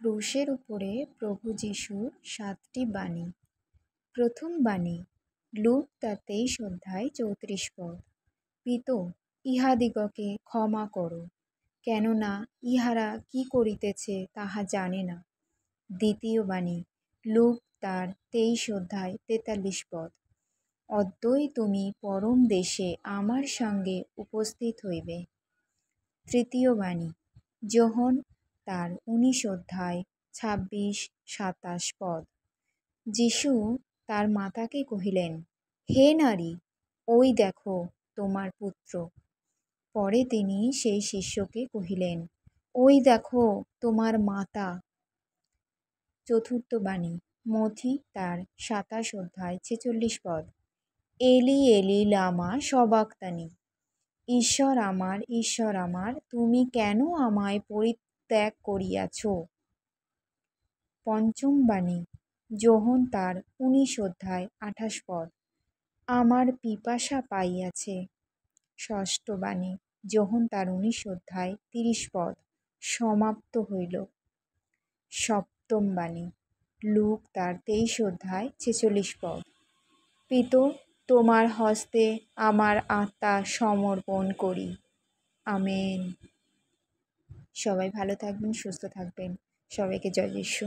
ক্রুশের উপরে প্রভু যিশুর 7টি বাণী। প্রথম বাণী, লুক তার 23 অধ্যায় 34 পদ। পিত, ইহাদিগকে ক্ষমা করো, কেননা ইহারা কি করিতেছে তাহা জানে না। দ্বিতীয় বাণী, লুক তার 23 অধ্যায় 43 পদ। অদ্যই তুমি পরম দেশে আমার সঙ্গে উপস্থিত হইবে। তৃতীয় বাণী, যোহন তার 19 অধ্যায় 26-27 পদ। যিশু তার মাতাকে কহিলেন, হে নারী, ওই দেখো তোমার পুত্র। পরে তিনি সেই শিষ্যকে কহিলেন, ওই দেখো তোমার মাতা। চতুর্থ বাণী, মথি তার 27 অধ্যায় 46 পদ। এলি এলি লামা সবাক্তানি, ঈশ্বর আমার, তুমি কেন আমায় পরিত্যাগ করিয়াছ। পঞ্চম বাণী, যোহন তার 19 অধ্যায় 28 পদ। আমার পিপাসা পাইয়াছে। ষষ্ঠ বাণী, যোহন তার 19 অধ্যায় 30 পদ। সমাপ্ত হইল। সপ্তম বাণী, লুক তার 23 অধ্যায় 46 পদ। পিত, তোমার হস্তে আমার আত্মা সমর্পণ করি। আমেন। সবাই ভালো থাকবেন, সুস্থ থাকবেন। সবাইকে জয় যিশু।